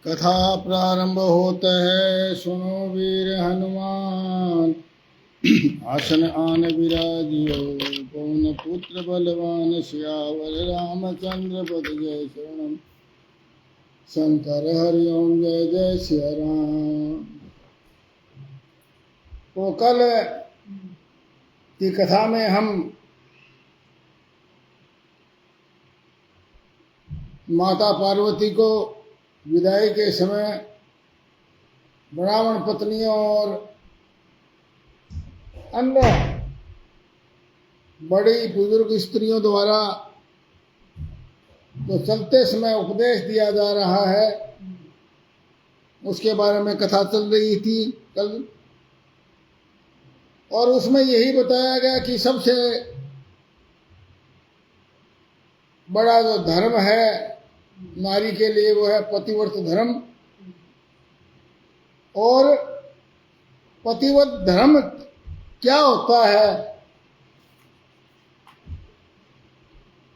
कथा प्रारंभ होता है। सुनो वीर हनुमान, आसन आन विराजियो। पवन पुत्र बलवान, सियावर रामचंद्र पद जय। शरणम शंकर हरिओम, जय जय सिया राम। तो कल की कथा में हम माता पार्वती को विदाई के समय ब्राह्मण पत्नियों और अन्य बड़ी बुजुर्ग स्त्रियों द्वारा जो चलते समय उपदेश दिया जा रहा है, उसके बारे में कथा चल रही थी कल। और उसमें यही बताया गया कि सबसे बड़ा जो धर्म है नारी के लिए वो है पतिव्रत धर्म। और पतिव्रत धर्म क्या होता है,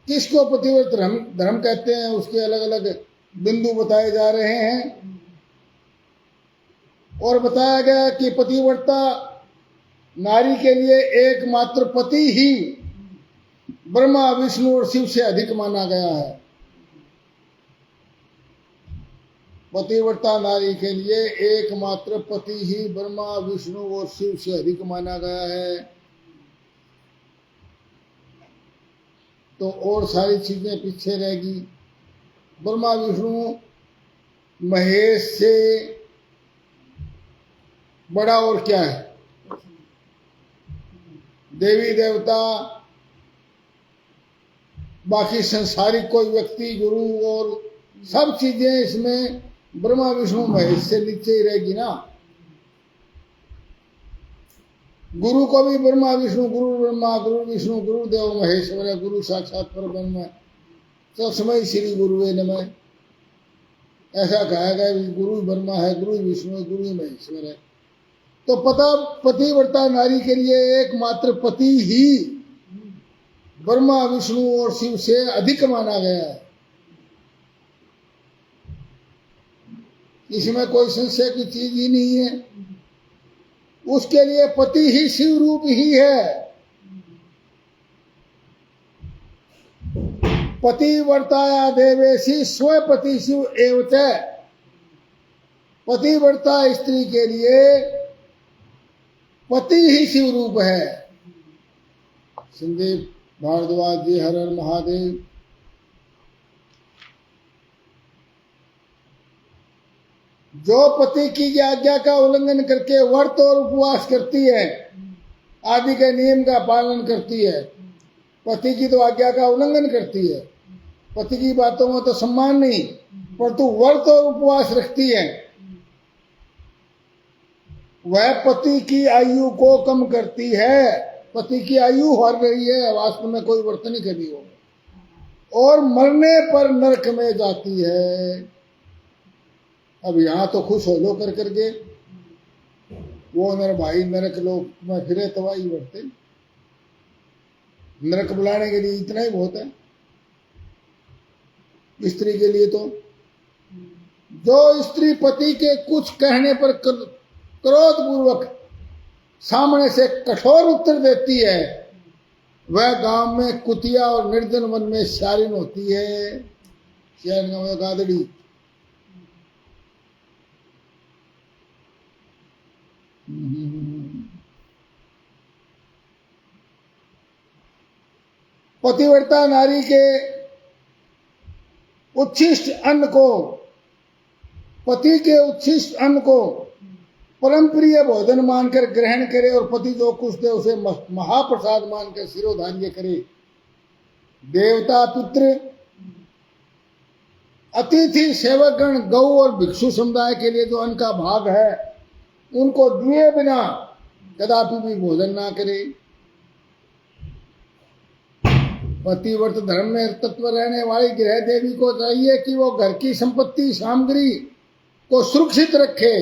किसको पतिव्रत धर्म कहते हैं, उसके अलग अलग बिंदु बताए जा रहे हैं। और बताया गया कि पतिव्रता नारी के लिए एकमात्र पति ही ब्रह्मा विष्णु और शिव से अधिक माना गया है। पतिव्रता नारी के लिए एकमात्र पति ही ब्रह्मा विष्णु और शिव से अधिक माना गया है। तो और सारी चीजें पीछे रहेगी। ब्रह्मा विष्णु महेश से बड़ा और क्या है? देवी देवता, बाकी संसारिक कोई व्यक्ति, गुरु और सब चीजें इसमें ब्रह्मा विष्णु महेश से नीचे ही रहेगी ना। गुरु को भी ब्रह्मा विष्णु, गुरु ब्रह्मा गुरु विष्णु गुरुदेव महेश्वर, गुरु साक्षात परब्रह्म तस्मै श्री गुरुवे नमः, ऐसा कहा गया। गुरु ब्रह्मा है, गुरु विष्णु है, गुरु महेश्वर है। तो पतिव्रता नारी के लिए एकमात्र पति ही ब्रह्मा विष्णु और शिव से अधिक माना गया है। इसमें कोई संशय की चीज ही नहीं है। उसके लिए पति ही शिव रूप ही है। पतिव्रताया देवेशी स्वपति शिव एव च। पतिव्रता स्त्री के लिए पति ही शिव रूप है। संदीप भारद्वाज जी, हर हर महादेव। जो पति की आज्ञा का उल्लंघन करके व्रत और उपवास करती है, आदि के नियम का पालन करती है, पति की तो आज्ञा का उल्लंघन करती है, पति की बातों में तो सम्मान नहीं, परंतु व्रत और उपवास रखती है, वह पति की आयु को कम करती है। पति की आयु बढ़ रही है, वास्तव में कोई व्रत नहीं करी हो, और मरने पर नरक में जाती है। अब यहाँ तो खुश हो लो कर करके, वो नर भाई नरक लोग में फिरे तबाही बढ़ते। नरक बुलाने के लिए इतना ही बहुत है स्त्री के लिए। तो जो स्त्री पति के कुछ कहने पर क्रोध पूर्वक सामने से कठोर उत्तर देती है, वह गांव में कुतिया और निर्जन वन में शारिन होती है। शारिन में गादड़ी। पतिव्रता नारी के उच्छिष्ट अन्न को, पति के उच्छिष्ट अन्न को परम प्रिय भोजन मानकर ग्रहण करे, और पति जो कुछ दे उसे महाप्रसाद मानकर शिरोधार्य करे। देवता, पितृ, अतिथि, सेवकगण, गौ और भिक्षु समुदाय के लिए जो अन्न का भाग है, उनको दिए बिना कदापि भी भोजन ना करे। पतिव्रत धर्म में तत्व रहने वाली गृह देवी को चाहिए कि वो घर की संपत्ति सामग्री को सुरक्षित रखे,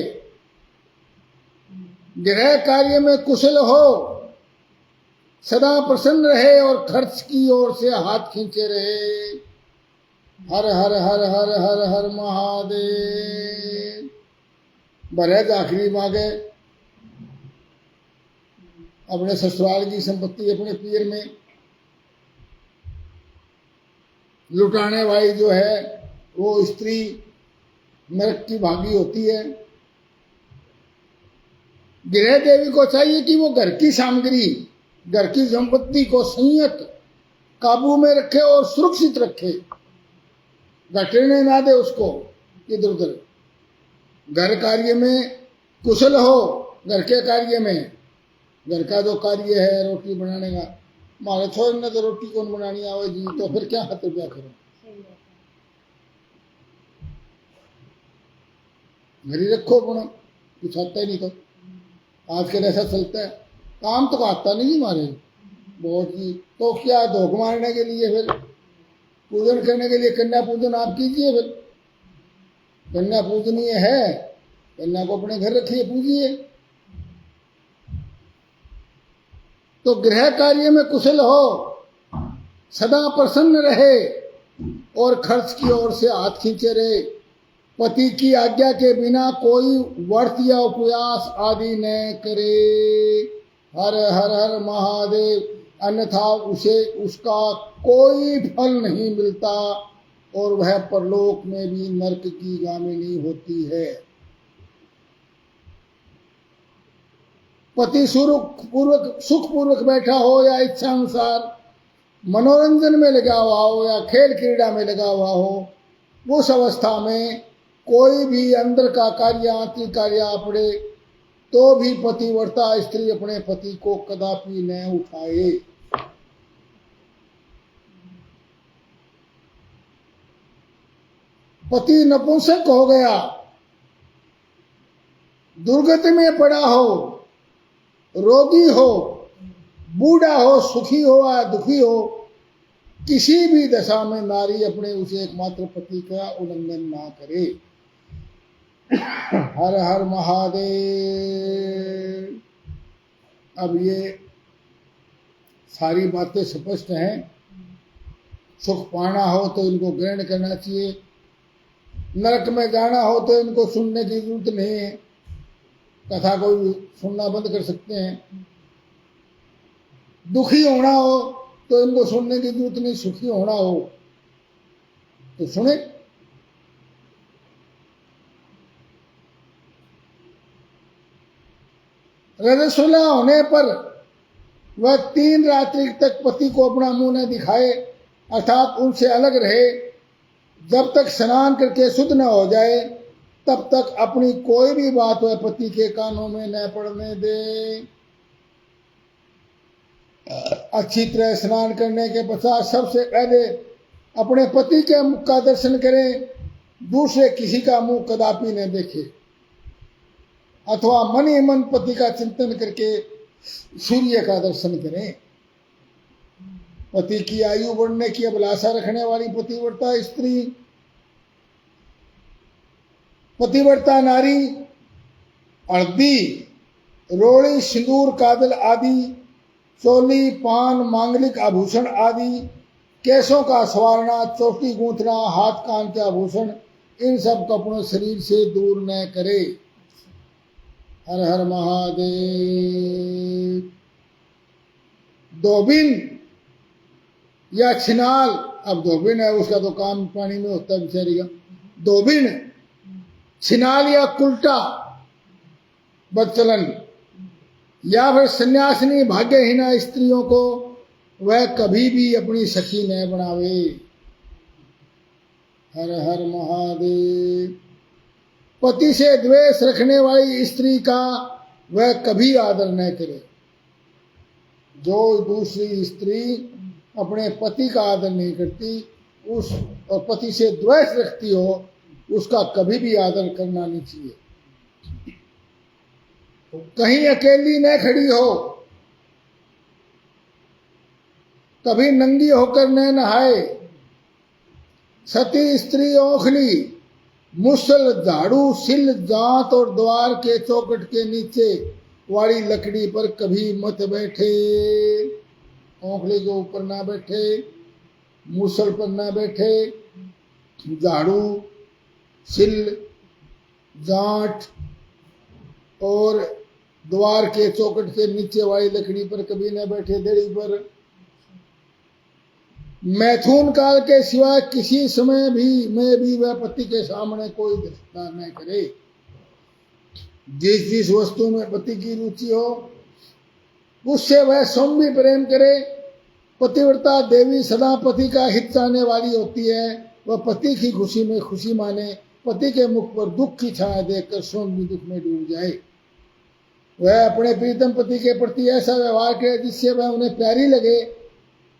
गृह कार्य में कुशल हो, सदा प्रसन्न रहे और खर्च की ओर से हाथ खींचे रहे। हर हर हर हर हर हर महादेव। भरत आखिरी मांगे अपने ससुराल की संपत्ति अपने पीर में, लुटाने वाली जो है वो स्त्री नरक की भागी होती है। गृह देवी को चाहिए कि वो घर की सामग्री, घर की संपत्ति को संयत काबू में रखे और सुरक्षित रखे, घटने ना दे उसको इधर उधर। घर कार्य में कुशल हो, घर के कार्य में, घर का जो कार्य है रोटी बनाने का, मारे छोड़ न तो रोटी कौन बनानी आवे जी, तो फिर क्या हाथ क्या करो, घर ही रखो अपना, कुछ आता ही नहीं। तो आजकल ऐसा चलता है, काम तो आता नहीं जी मारे बहुत जी। तो क्या धोख मारने के लिए फिर पूजन करने के लिए कन्या पूजन आप कीजिए। फिर कन्या पूजनीय है, कन्या को अपने घर रखिए, पूजिए। तो गृह कार्य में कुशल हो, सदा प्रसन्न रहे और खर्च की ओर से हाथ खींचे रहे। पति की आज्ञा के बिना कोई व्रत या उपवास आदि न करे। हर हर हर महादेव। अन्यथा उसे उसका कोई फल नहीं मिलता और वह परलोक में भी नरक की गामिनी होती है। पति सुख पूर्वक बैठा हो या इच्छा अनुसार मनोरंजन में लगा हुआ हो या खेल क्रीड़ा में लगा हुआ हो, उस अवस्था में कोई भी अंदर का कार्य आंतरिक कार्य पड़े तो भी पतिव्रता स्त्री अपने पति को कदापि न उठाए। पति नपुंसक हो गया, दुर्गति में पड़ा हो, रोगी हो, बूढ़ा हो, सुखी हो या दुखी हो, किसी भी दशा में नारी अपने उसे एकमात्र पति का उल्लंघन ना करे। हर हर महादेव। अब ये सारी बातें स्पष्ट हैं। सुख पाना हो तो इनको ग्रहण करना चाहिए, नरक में जाना हो तो इनको सुनने की जरूरत नहीं है, कथा को भी सुनना बंद कर सकते हैं। दुखी होना हो तो इनको सुनने की जरूरत नहीं, सुखी होना हो तो सुने। रजस्वला होने पर वह 3 रात्रि तक पति को अपना मुंह न दिखाए, अर्थात उनसे अलग रहे। जब तक स्नान करके शुद्ध न हो जाए तब तक अपनी कोई भी बात वह पति के कानों में न पड़ने दे। अच्छी तरह स्नान करने के पश्चात सबसे पहले अपने पति के मुख का दर्शन करें, दूसरे किसी का मुंह कदापि न देखे, अथवा मन ही मन पति का चिंतन करके सूर्य का दर्शन करें। पति की आयु बढ़ने की अभिलाषा रखने वाली पतिव्रता स्त्री, पतिव्रता नारी हल्दी, रोड़ी, सिंदूर, काजल आदि, चोली, पान, मांगलिक आभूषण आदि, केशों का संवारना, चोटी गूंथना, हाथ कान के आभूषण, इन सब को अपने शरीर से दूर न करे। हर हर महादेव। धोबिन या छिनाल, अब धोबिन है उसका तो काम पानी में होता है बेचारी का। धोबिन, छिनाल या कुल्टा बदचलन या फिर सन्यासिनी भाग्यहीना स्त्रियों को वह कभी भी अपनी सखी न बनावे। हर हर महादेव। पति से द्वेष रखने वाली स्त्री का वह कभी आदर न करे। जो दूसरी स्त्री अपने पति का आदर नहीं करती उस और पति से द्वेष रखती हो, उसका कभी भी आदर करना नहीं चाहिए। कहीं अकेली न खड़ी हो, कभी नंगी होकर न नहाए। सती स्त्री औखली, मुसल, झाड़ू, सिल, जांत और द्वार के चौखट के नीचे वाली लकड़ी पर कभी मत बैठे। औखली के ऊपर ना बैठे, मुसल पर ना बैठे, झाड़ू, सिल, जांट और द्वार के चौखट के नीचे वाली लकड़ी पर कभी न बैठे, दड़ी पर। मैथुन काल के सिवाय किसी समय भी में भी वह पति के सामने कोई दस्तार न करे। जिस जिस वस्तु में पति की रुचि हो उससे वह स्वयं भी प्रेम करे। पतिव्रता देवी सदा पति का हित चाहने वाली होती है। वह पति की खुशी में खुशी माने, पति के मुख पर दुख की छाया देखकर स्वयं भी दुख में डूब जाए। वह अपने प्रीतम पति के प्रति ऐसा व्यवहार करे जिससे वह उन्हें प्यारी लगे।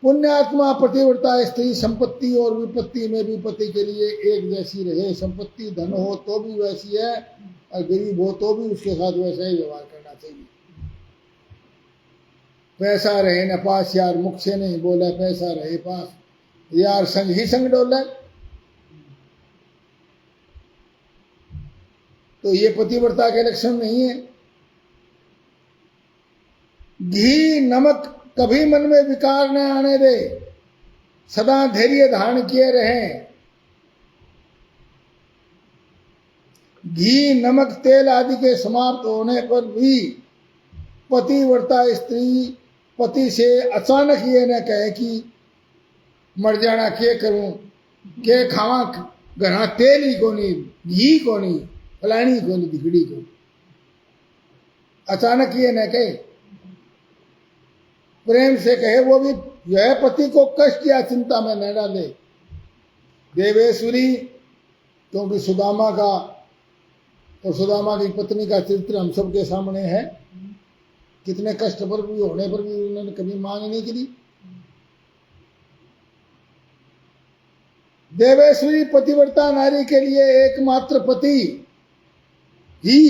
पुण्यात्मा पतिव्रता स्त्री संपत्ति और विपत्ति में भी पति के लिए एक जैसी रहे। संपत्ति धन हो तो भी वैसी है और गरीब हो तो भी उसके साथ वैसा ही व्यवहार करना चाहिए। पैसा रहे न पास यार, मुख से नहीं बोला पैसा रहे पास, यार संग ही संग डोला। तो ये पतिव्रता के लक्षण नहीं है। घी नमक कभी मन में विकार न आने दे, सदा धैर्य धारण किए रहें। घी नमक तेल आदि के समाप्त होने पर भी पतिव्रता स्त्री पति से अचानक ये न कहे कि मर जाना के करूं, के खावा, घना तेल ही कोनी, घी कोनी, फलानी कोनी, दिखड़ी को। अचानक ये न कहे, प्रेम से कहे, वो भी यह पति को कष्ट या चिंता में न डाले। देवेश्वरी, क्योंकि सुदामा का और सुदामा की पत्नी का चरित्र हम सबके सामने है। कितने कष्ट पर भी होने पर भी उन्होंने कभी मांग नहीं की। देवेश्वरी पतिव्रता नारी के लिए एकमात्र पति ही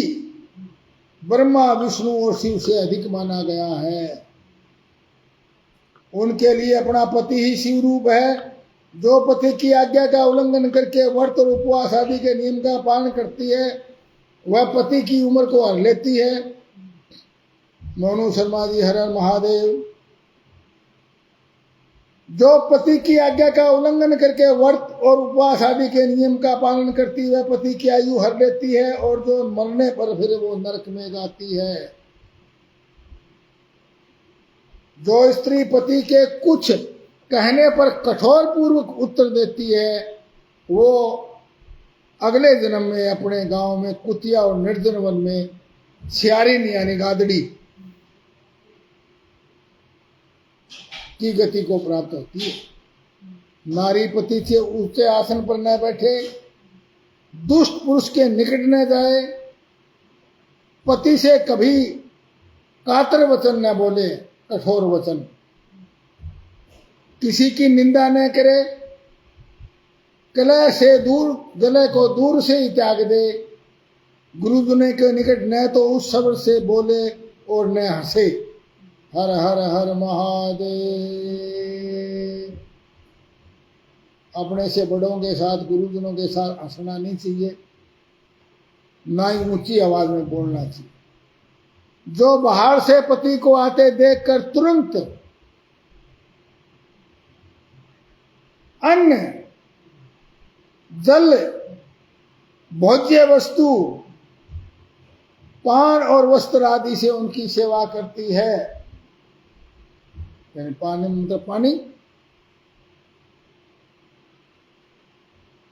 ब्रह्मा विष्णु और शिव से अधिक माना गया है। उनके लिए अपना पति ही शिव रूप है। जो पति की आज्ञा का उल्लंघन करके व्रत और उपवास आदि के नियम का पालन करती है वह पति की उम्र को हर लेती है। मोनू शर्मा जी, हर हर महादेव। जो पति की आज्ञा का उल्लंघन करके व्रत और उपवास आदि के नियम का पालन करती है वह पति की आयु हर लेती है और जो मरने पर फिर वो नरक में जाती है। जो स्त्री पति के कुछ कहने पर कठोर पूर्वक उत्तर देती है वो अगले जन्म में अपने गांव में कुतिया और निर्जन वन में सियारिन यानी गादड़ी की गति को प्राप्त होती है। नारी पति से ऊंचे आसन पर न बैठे, दुष्ट पुरुष के निकट न जाए, पति से कभी कातर वचन न बोले, कठोर वचन, किसी की निंदा न करे, कलह से दूर, गले को दूर से ही त्याग दे, गुरुजनों के निकट न तो उस शब्द से बोले और न हंसे। हर हर हर महादेव। अपने से बड़ों के साथ, गुरुजनों के साथ हंसना नहीं चाहिए, ना ही ऊंची आवाज में बोलना चाहिए। जो बाहर से पति को आते देखकर तुरंत अन्न, जल, भोज्य वस्तु, पान और वस्त्र आदि से उनकी सेवा करती है, यानी पानी मतलब पानी,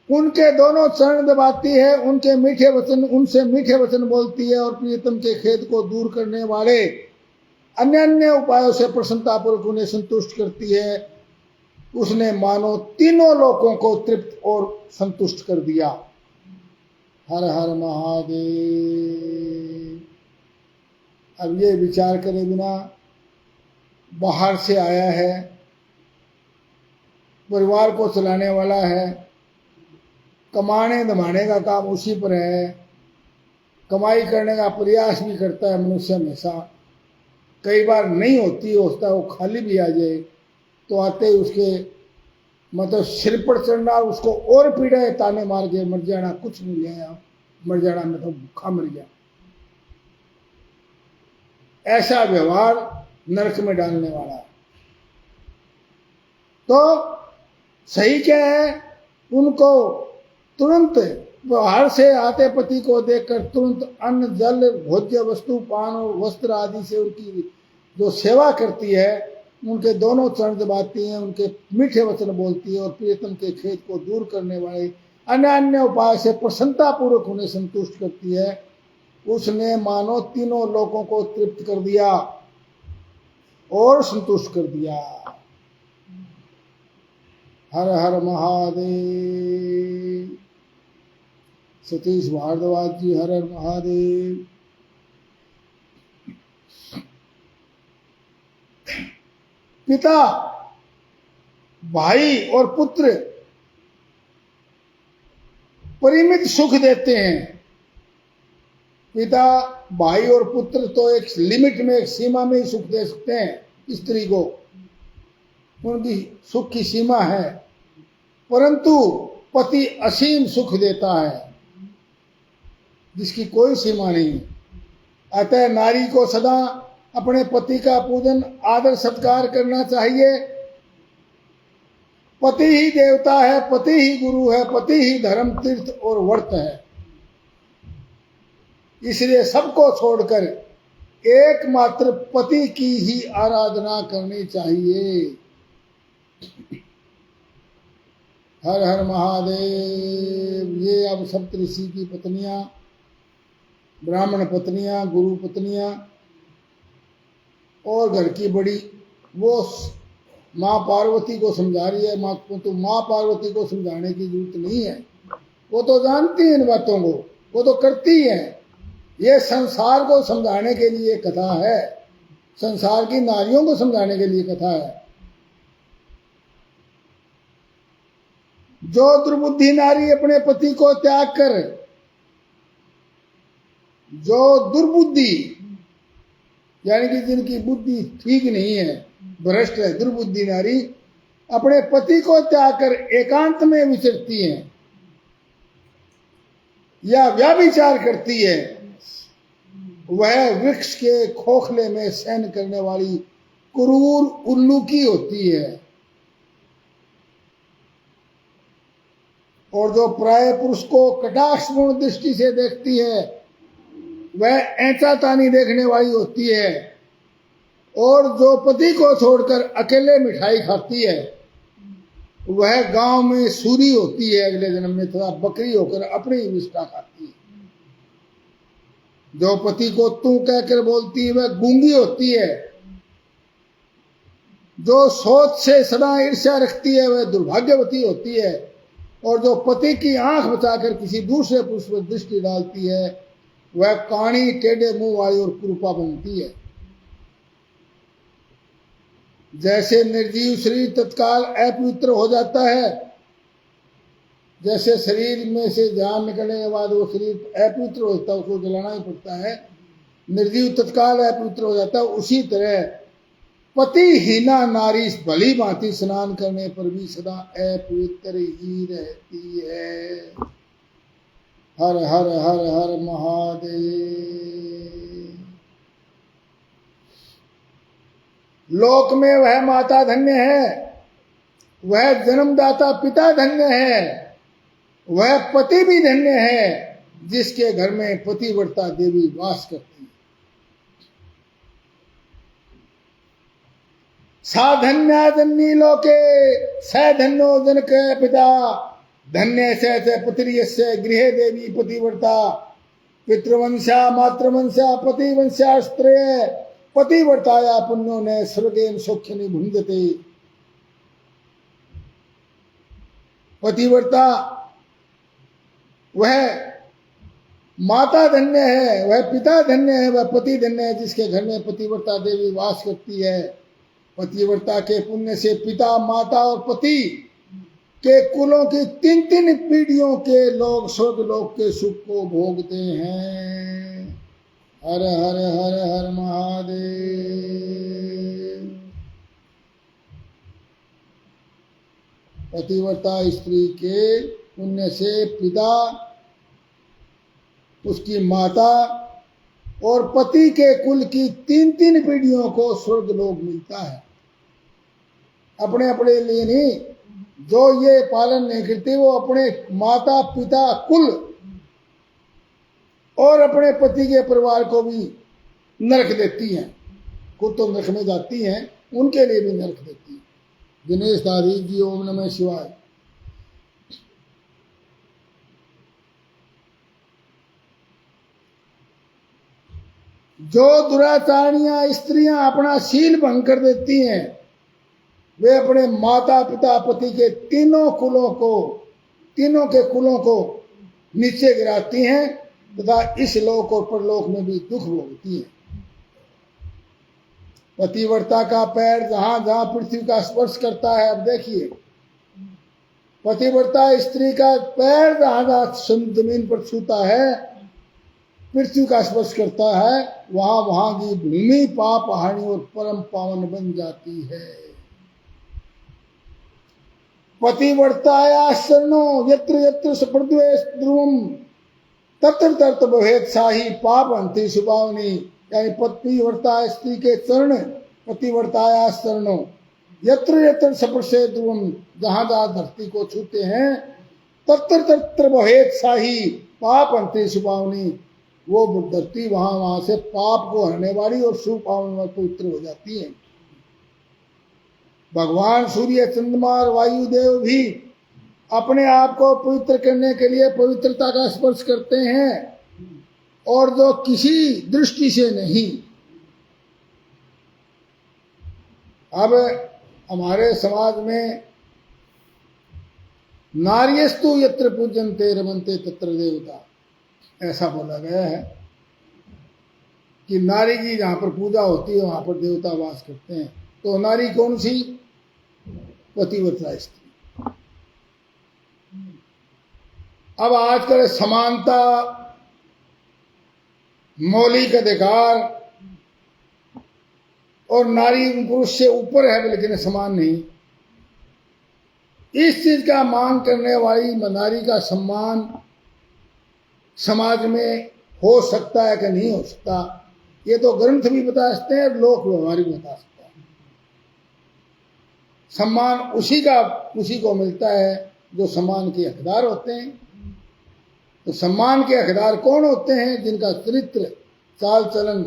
उनके दोनों चरण दबाती है, उनके मीठे वचन, उनसे मीठे वचन बोलती है और प्रियतम के खेद को दूर करने वाले अन्य अन्य उपायों से प्रसन्नतापूर्वक उन्हें संतुष्ट करती है। उसने मानो तीनों लोकों को तृप्त और संतुष्ट कर दिया। हर हर महादेव। अब ये विचार करे बिना, बाहर से आया है, परिवार को चलाने वाला है, कमाने धमाने का काम उसी पर है, कमाई करने का प्रयास भी करता है मनुष्य हमेशा। कई बार नहीं होती, होता वो खाली भी आ जाए तो आते ही उसके मतलब सिर पर चढ़ना, उसको और पीड़ा है, ताने मार के मर जाना, कुछ नहीं ले आया, मर जाना, मैं तो भूखा मर गया। ऐसा व्यवहार नरक में डालने वाला है। तो सही क्या है, उनको तुरंत बाहर से आते पति को देखकर तुरंत अन्न जल भोज्य वस्तु पान और वस्त्र आदि से उनकी जो सेवा करती है, उनके दोनों चरण दबाती है, उनके मीठे वचन बोलती है और प्रियतम के खेद को दूर करने वाले अन्य अन्य उपाय से प्रसन्नता पूर्वक उन्हें संतुष्ट करती है, उसने मानो तीनों लोगों को तृप्त कर दिया और संतुष्ट कर दिया। हर हर महादेव। सतीश भारद्वाज जी, हर हर महादेव। पिता भाई और पुत्र परिमित सुख देते हैं। पिता भाई और पुत्र तो एक लिमिट में, एक सीमा में ही सुख दे सकते हैं स्त्री को, उनकी सुख की सीमा है, परंतु पति असीम सुख देता है जिसकी कोई सीमा नहीं। अतः नारी को सदा अपने पति का पूजन आदर सत्कार करना चाहिए। पति ही देवता है, पति ही गुरु है, पति ही धर्म तीर्थ और व्रत है। इसलिए सबको छोड़कर एकमात्र पति की ही आराधना करनी चाहिए। हर हर महादेव। ये अब सप्तऋषि की पत्नियां, ब्राह्मण पत्नियां, गुरु पत्नियां और घर की बड़ी, वो माँ पार्वती को समझा रही है। तो माँ पार्वती को समझाने की जरूरत नहीं है, वो तो जानती है इन बातों को, वो तो करती है। ये संसार को समझाने के लिए कथा है, संसार की नारियों को समझाने के लिए कथा है। जो दुर्बुद्धि नारी अपने पति को त्याग कर, जो दुर्बुद्धि यानी कि जिनकी बुद्धि ठीक नहीं है, भ्रष्ट है, दुर्बुद्धि नारी अपने पति को त्याग कर एकांत में विचरती है या व्याभिचार करती है, वह वृक्ष के खोखले में शयन करने वाली क्रूर उल्लू की होती है। और जो प्राय पुरुष को कटाक्षपूर्ण दृष्टि से देखती है, वह ऐंचा तानी देखने वाली होती है। और जो पति को छोड़कर अकेले मिठाई खाती है, वह गांव में सूरी होती है अगले जन्म में, तथा बकरी होकर अपनी विष्ठा खाती है। जो पति को तू कहकर बोलती है, वह गूंगी होती है। जो सोच से सदा ईर्ष्या रखती है, वह दुर्भाग्यवती होती है। और जो पति की आंख बचाकर किसी दूसरे पुरुष पर दृष्टि डालती है, वह काणी, टेढ़े मुंह वाली और कुरूपा बनती है। जैसे निर्जीव शरीर तत्काल अपवित्र हो जाता है, जैसे शरीर में से जान निकलने के बाद वो शरीर अपवित्र होता है, उसको जलाना ही पड़ता है, निर्जीव तत्काल अपवित्र हो जाता है, उसी तरह पति हीना नारी भली भांति स्नान करने पर भी सदा अपवित्र ही रहती है। हर हर हर हर महादेव। लोक में वह माता धन्य है, वह जन्मदाता पिता धन्य है, वह पति भी धन्य है जिसके घर में पतिव्रता देवी वास करती है। साधन्या जन्नी लोके स धन्यो जनक पिता, धन्य से पतिर्यस्य गृहे देवी पतिव्रता, पितृवंशा मातृवंशा पतिवंशास्त्रय पतिव्रताया पुण्यो ने स्वर्गेन सौख्यनि भुंजते। पतिव्रता वह माता धन्य है, वह पिता धन्य है, वह पति धन्य है जिसके घर में पतिव्रता देवी वास करती है। पतिव्रता के पुण्य से पिता, माता और पति के कुलों की 3-3 पीढ़ियों के लोग स्वर्गलोक के सुख को भोगते हैं। हर हर हर हर महादेव। पतिव्रता स्त्री के पुण्य से पिता, उसकी माता और पति के कुल की 3-3 पीढ़ियों को स्वर्गलोक मिलता है। अपने अपने लिए नहीं, जो ये पालन नहीं करती वो अपने माता पिता कुल और अपने पति के परिवार को भी नरक देती हैं। खुद तो नरक में जाती हैं, उनके लिए भी नरक देती हैं। दिनेश धारी जी, ओम नमः शिवाय। जो दुराचारियां स्त्रियां अपना शील भंग कर देती हैं, वे अपने माता पिता पति के तीनों के कुलों को नीचे गिराती हैं तथा इस लोक और परलोक में भी दुख भोगती हैं। पतिव्रता का पैर जहां जहां पृथ्वी का स्पर्श करता है, अब देखिए, पतिव्रता स्त्री का पैर जहां जहां जमीन पर छूता है, पृथ्वी का स्पर्श करता है, वहां वहां की भूमि पाप हानि और परम पावन बन जाती है। पतिव्रताया शरणो यत्र यत्र सप्रद्वेष ध्रुवम तत्र तत्र भवेत् साही पाप अंति सुभावनी। यानी पतिव्रता स्त्री के चरण, पतिव्रताया शरणो यत्र यत्र सप्रसे ध्रुवम, जहां जहां धरती को छूते हैं, तत्र तत्र भवेत् साही पाप अंति सुभावनी। वो धरती वहां वहां से पाप को हरने वाली और सुपावन पवित्र हो जाती है। भगवान सूर्य चंद्रमा और वायुदेव भी अपने आप को पवित्र करने के लिए पवित्रता का स्पर्श करते हैं, और जो किसी दृष्टि से नहीं। अब हमारे समाज में नार्यस्तु यत्र पूजन्ते रमन्ते तत्र देवता, ऐसा बोला गया है कि नारी की जहां पर पूजा होती है वहां पर देवता वास करते हैं। तो नारी कौन सी? पतिव्रता स्त्री। अब आजकल समानता, मौलिक अधिकार और नारी पुरुष से ऊपर है लेकिन समान नहीं, इस चीज का मांग करने वाली नारी का सम्मान समाज में हो सकता है कि नहीं हो सकता, ये तो ग्रंथ भी बता सकते हैं, लोक व्यवहार भी बता सकता है। सम्मान उसी को मिलता है जो सम्मान के हकदार होते हैं। तो सम्मान के हकदार कौन होते हैं? जिनका चरित्र, चाल चलन,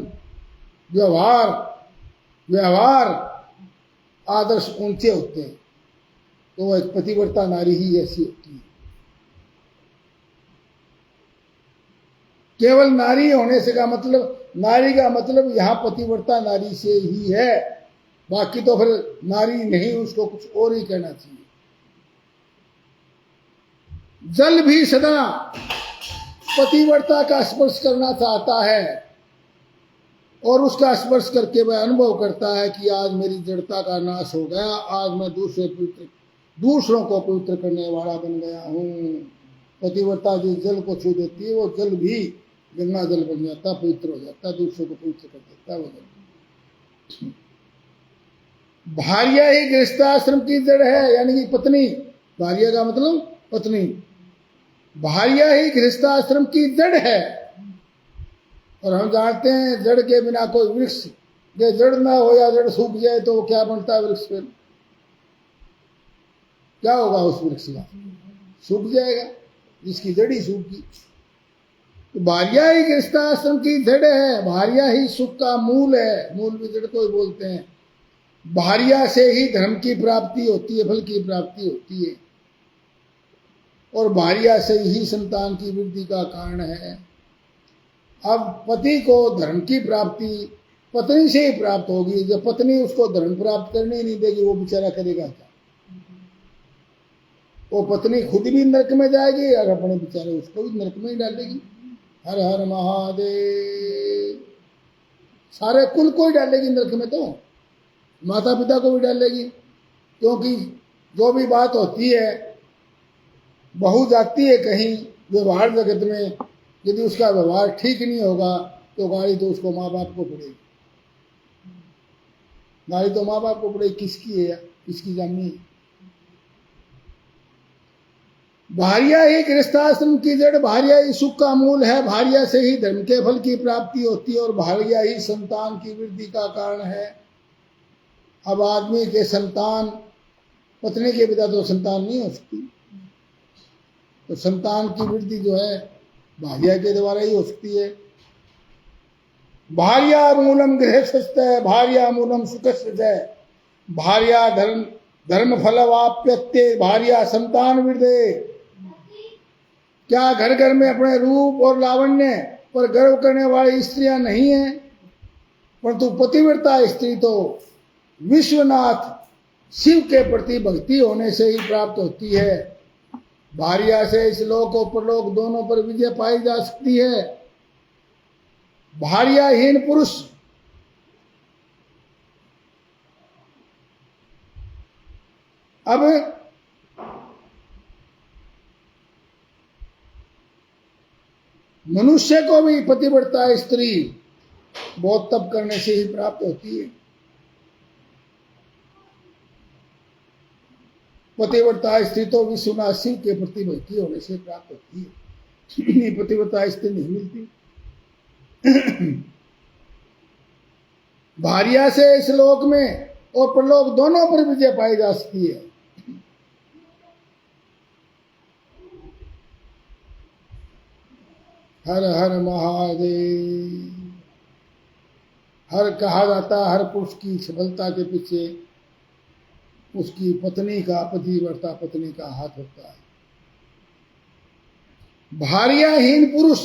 व्यवहार आदर्श ऊंचे होते हैं। तो वह पतिव्रता नारी ही ऐसी होती है। केवल नारी होने से का मतलब, नारी का मतलब यहाँ पतिव्रता नारी से ही है, बाकी तो फिर नारी नहीं, उसको कुछ और ही कहना चाहिए। जल भी सदा पतिव्रता का स्पर्श करना चाहता है और उसका स्पर्श करके वह अनुभव करता है कि आज मेरी जड़ता का नाश हो गया, आज मैं दूसरों को पवित्र करने वाला बन गया हूँ। पतिव्रता जिस जल को छू देती है, वो जल भी गंगा जल बन जाता, पवित्र हो जाता, दूसरों को पवित्र कर देता वो जल। भार्या ही गृहस्थाश्रम की जड़ है, यानी कि पत्नी। भार्या का मतलब पत्नी। भार्या ही गृहस्थाश्रम की जड़ है। और हम जानते हैं जड़ के बिना कोई वृक्ष, जो जड़ ना हो या जड़ सूख जाए तो क्या बनता है वृक्ष? फिर क्या होगा उस वृक्ष का? सूख जाएगा, जिसकी जड़ ही सूखी। तो भार्या ही गृहस्थाश्रम की जड़ है, भार्या ही सुख का मूल है, मूल भी जड़ को ही बोलते हैं। भार्या से ही धर्म की प्राप्ति होती है, फल की प्राप्ति होती है, और भार्या से ही संतान की वृद्धि का कारण है। अब पति को धर्म की प्राप्ति पत्नी से ही प्राप्त होगी। जब पत्नी उसको धर्म प्राप्त करने नहीं देगी, वो बेचारा करेगा क्या? वो पत्नी खुद भी नरक में जाएगी और अपने बेचारे उसको भी नरक में ही डालेगी। हर हर महादेव। सारे कुल को ही डालेगी नरक में, तो माता पिता को भी डालेगी। क्योंकि जो भी बात होती है, बहू जाती है कहीं व्यवहार जगत में, यदि उसका व्यवहार ठीक नहीं होगा तो गाली तो उसको माँ बाप को पड़ेगी। गाली तो माँ बाप को पड़ेगी। किसकी है? किसकी जानी? भार्या ही गृहस्थाश्रम की जड़, भार्या ही सुख का मूल है, भार्या से ही धर्म के फल की प्राप्ति होती है, और भार्या ही संतान की वृद्धि का कारण है। अब आदमी के संतान पत्नी के पिता तो संतान नहीं हो सकती, तो संतान की वृद्धि जो है भार्या के द्वारा ही हो सकती है। भार्या मूलम गृहस्थस्य भार्या मूलम सुखस्य भार्या धर्म फलवाप्यत्ते भार्या संतान वृद्धे। क्या घर घर में अपने रूप और लावण्य पर गर्व करने वाली स्त्रियां नहीं हैं, परंतु पतिव्रता स्त्री तो विश्वनाथ शिव के प्रति भक्ति होने से ही प्राप्त होती है। भार्या से इस लोक और परलोक दोनों पर विजय पाई जा सकती है। भार्याहीन पुरुष अब मनुष्य को भी पतिव्रता स्त्री बहुत तप करने से ही प्राप्त होती है। पतिव्रता स्त्री तो विश्वनाथ शिव के प्रति भक्ति होने से प्राप्त होती है। पतिव्रता स्त्री नहीं मिलती। भार्या से इस लोक में और परलोक दोनों पर विजय पाई जा सकती है। हर हर महादेव। हर कहा जाता हर पुरुष की सफलता के पीछे उसकी पत्नी का पतिव्रता पत्नी का हाथ होता है। भार्याहीन पुरुष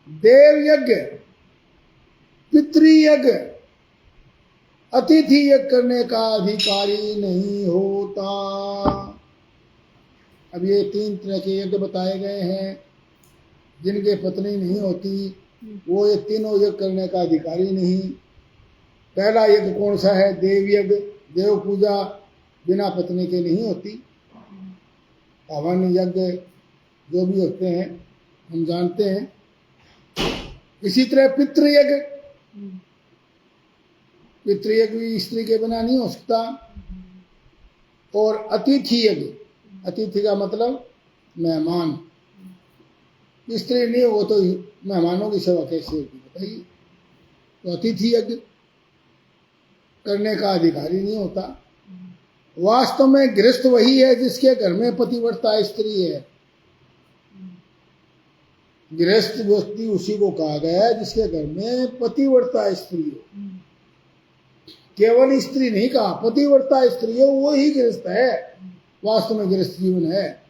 देव यज्ञ पितृयज्ञ अतिथि यज्ञ करने का अधिकारी नहीं होता। अब ये 3 तरह के यज्ञ बताए गए हैं। जिनके पत्नी नहीं होती वो ये तीनों यज्ञ करने का अधिकारी नहीं। पहला यज्ञ कौन सा है? देव यज्ञ। देव पूजा बिना पत्नी के नहीं होती। हवन यज्ञ जो भी होते हैं हम जानते हैं। इसी तरह पितृयज्ञ, पितृयज्ञ भी स्त्री के बिना नहीं हो सकता। और अतिथि यज्ञ, अतिथि का मतलब मेहमान। स्त्री नहीं हो तो मेहमानों की सेवा कैसे होगी बताइए। तो अतिथि यज्ञ करने का अधिकारी नहीं होता। वास्तव में गृहस्थ वही है जिसके घर में पतिव्रता स्त्री है। गृहस्थ व्यक्ति उसी को कहा गया है जिसके घर में पतिव्रता स्त्री हो। केवल स्त्री नहीं कहा, पतिव्रता स्त्री हो वो ही गृहस्थ है। वास्तव में गृहस्थ जीवन है।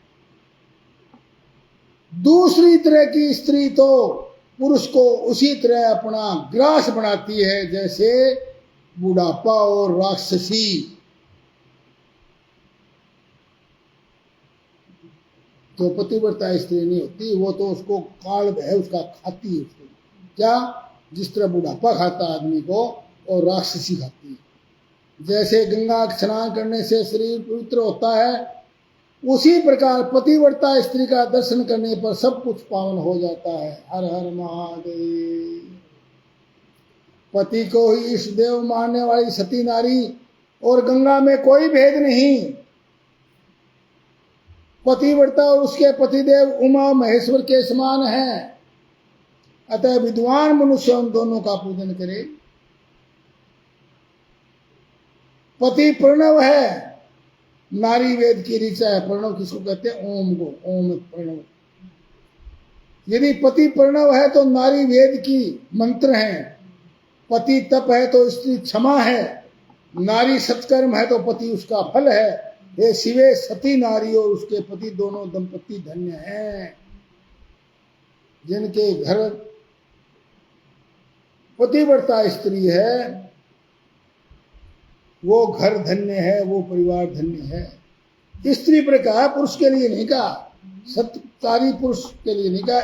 दूसरी तरह की स्त्री तो पुरुष को उसी तरह अपना ग्रास बनाती है जैसे बुढ़ापा और राक्षसी। तो पतिव्रता स्त्री नहीं होती, वो तो उसको काल है उसका खाती है उसको। क्या? जिस तरह बुढ़ापा खाता आदमी को और राक्षसी खाती है। जैसे गंगा स्नान करने से शरीर पवित्र होता है उसी प्रकार पतिव्रता स्त्री का दर्शन करने पर सब कुछ पावन हो जाता है। हर हर महादेव। पति को ही इष्ट देव मानने वाली सती नारी और गंगा में कोई भेद नहीं। पतिव्रता और उसके पतिदेव उमा महेश्वर के समान हैं। अतः विद्वान मनुष्य उन दोनों का पूजन करे। पति प्रणव है, नारी वेद की ऋचा है। प्रणव किसको कहते हैं? ओम को। ओम प्रणव। यदि पति प्रणव है तो नारी वेद की मंत्र है। पति तप है तो स्त्री क्षमा है। नारी सत्कर्म है तो पति उसका फल है। हे शिवे, सती नारी और उसके पति दोनों दंपति धन्य हैं। जिनके घर पतिव्रता स्त्री है वो घर धन्य है, वो परिवार धन्य है। स्त्री पर कहा, पुरुष के लिए नहीं कहा। सत्कारी पुरुष के लिए नहीं कहा।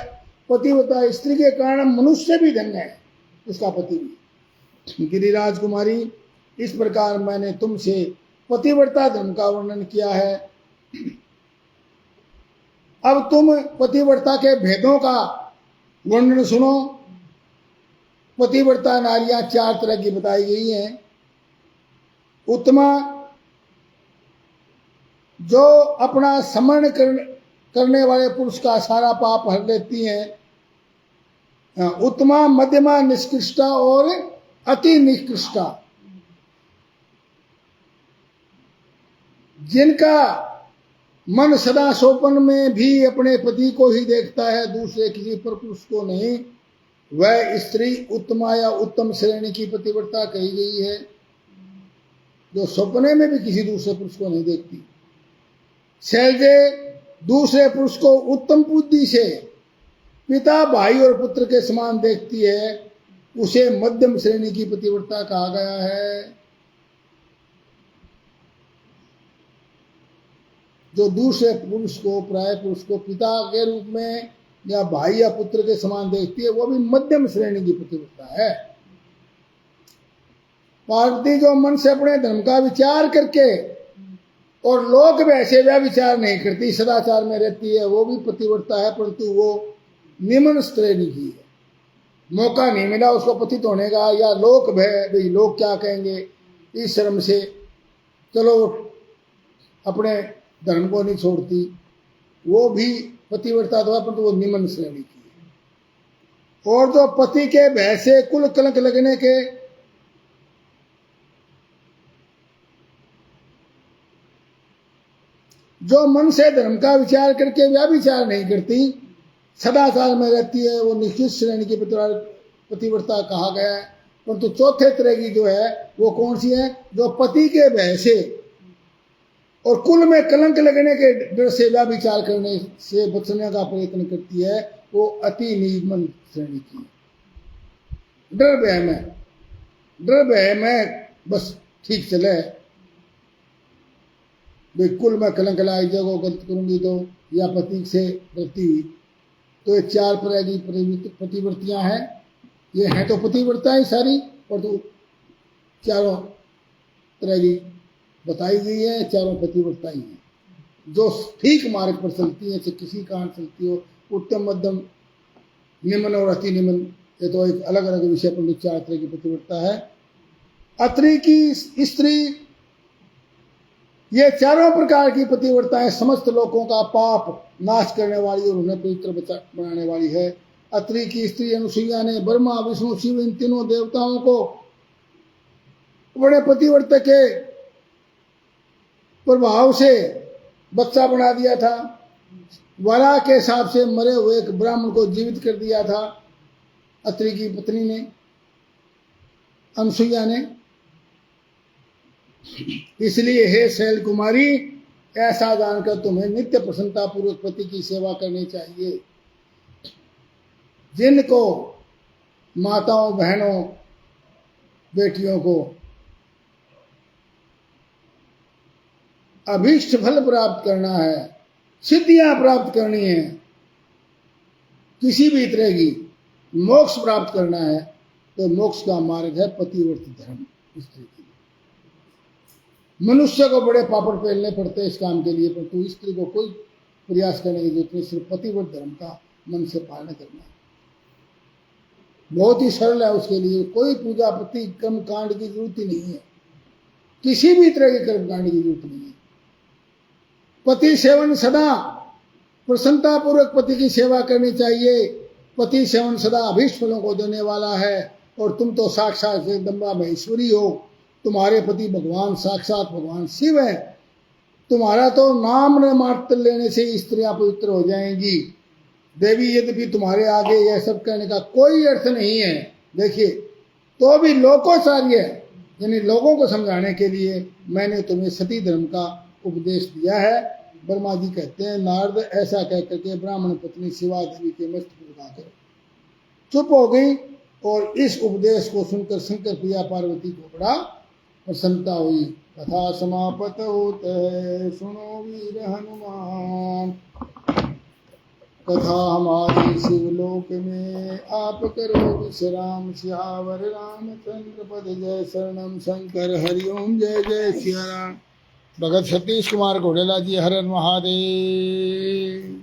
पतिव्रता स्त्री के कारण मनुष्य भी धन्य है, उसका पति भी। गिरिराज कुमारी, इस प्रकार मैंने तुमसे पतिव्रता धर्म का वर्णन किया है। अब तुम पतिव्रता के भेदों का वर्णन सुनो। पतिव्रता नारियां 4 तरह की बताई गई हैं। उत्तमा, जो अपना समरण करने वाले पुरुष का सारा पाप हर देती हैं। उत्तमा, मध्यमा, निष्कृष्टा और अति निष्कृष्टा। जिनका मन सदा सोपन में भी अपने पति को ही देखता है, दूसरे किसी पर पुरुष को नहीं, वह स्त्री उत्तमा या उत्तम श्रेणी की पतिव्रता कही गई है, जो सपने में भी किसी दूसरे पुरुष को नहीं देखती। शैलजे दूसरे पुरुष को उत्तम बुद्धि से पिता, भाई और पुत्र के समान देखती है, उसे मध्यम श्रेणी की पतिव्रता कहा गया है। जो दूसरे पुरुष को, प्राय पुरुष को पिता के रूप में या भाई या पुत्र के समान देखती है, वो भी मध्यम श्रेणी की पतिव्रता है। पार्वती जो मन से अपने धर्म का विचार करके और लोक वैसे वह विचार नहीं करती, सदाचार में रहती है, वो भी पतिव्रता है, परंतु वो निम्न श्रेणी की है। मौका नहीं मिला उसको पतित होने का, या लोक भय, भाई लोग क्या कहेंगे, इस शर्म से चलो अपने धर्म को नहीं छोड़ती, वो भी पतिव्रता तो है, परंतु वो निम्न श्रेणी की है। और जो पति के भय से कुल कलंक लगने के जो मन से धर्म का विचार करके व्याभिचार नहीं करती, सदाचार में रहती है, वो निश्चित श्रेणी की पतिव्रता कहा गया है। परंतु चौथे तरह की जो है वो कौन सी है, जो पति के भय से और कुल में कलंक लगने के डर से व्याभिचार करने से बचने का प्रयत्न करती है, वो अति निम्न श्रेणी की। डर भय में बस ठीक चले, बिल्कुल मैं कलंक लाई जगह गलत करूंगी तो, या पति से डरती हुई, तो ये चार तरह की पतिव्रतियां हैं। ये हैं तो पतिव्रता ही सारी, और तो चारों तरह की बताई गई है, चारों पतिव्रता ही हैं जो ठीक मार्ग पर चलती है, चाहे किसी कारण चलती हो, उत्तम, मध्यम, निम्न और अति निम्न, ये तो एक अलग अलग विषय पर चार तरह की पतिव्रता है। अत्रि की स्त्री, ये चारों प्रकार की पतिव्रताएं समस्त लोगों का पाप नाश करने वाली और उन्हें पवित्र बनाने वाली है। अत्रि की स्त्री अनुसुईया ने ब्रह्मा, विष्णु, शिव इन तीनों देवताओं को अपने पतिव्रता के प्रभाव से बच्चा बना दिया था। वराह के हिसाब से मरे हुए एक ब्राह्मण को जीवित कर दिया था अत्रि की पत्नी ने, अनुसुईया ने। इसलिए हे शैल कुमारी, ऐसा जानकर तुम्हें नित्य प्रसन्नता पूर्वक पति की सेवा करनी चाहिए। जिनको माताओं, बहनों, बेटियों को अभीष्ट फल प्राप्त करना है, सिद्धियां प्राप्त करनी है, किसी भी तरह की मोक्ष प्राप्त करना है, तो मोक्ष का मार्ग है पतिव्रत धर्म। स्त्री के लिए मनुष्य को बड़े पापड़ पेलने पड़ते हैं इस काम के लिए, परंतु स्त्री को कोई प्रयास करने की जरूरत नहीं, सिर्फ पतिव्रत धर्म का मन से पालन करना है। बहुत ही सरल है, उसके लिए कोई पूजा पति कर्म कांड की जरूरत ही नहीं है, किसी भी तरह के कर्म कांड की जरूरत नहीं है। पति सेवन सदा प्रसन्नता पूर्वक पति की सेवा करनी चाहिए। पति सेवन सदा अभीष्ट फलों को देने वाला है, और तुम तो साक्षात जगदम्बा महेश्वरी हो। तुम्हारे पति भगवान साक्षात भगवान शिव है। तुम्हारा तो नाम मात्र लेने से स्त्रियां पवित्र हो जाएंगी। देवी, यद्यपि तुम्हारे आगे यह सब कहने का कोई अर्थ नहीं है, देखिए, तो भी लोकोचार्य, यानी लोगों को समझाने के लिए मैंने तुम्हें सती धर्म का उपदेश दिया है। ब्रह्मा जी कहते हैं, नारद ऐसा कह करके ब्राह्मण पत्नी शिवा देवी के मस्तक लगाकर चुप हो गई, और इस उपदेश को सुनकर शंकर प्रिया पार्वती को बड़ा प्रसन्नता हुई। कथा समापत होत है, सुनो वीर हनुमान। कथा हमारी शिवलोक में, आप करो विश्राम। सियावर रामचंद्र पद, जय शरणम शंकर। हरिओम, जय जय सिया राम। भगत सतीश कुमार घोड़ेला जी, हर हर महादेव।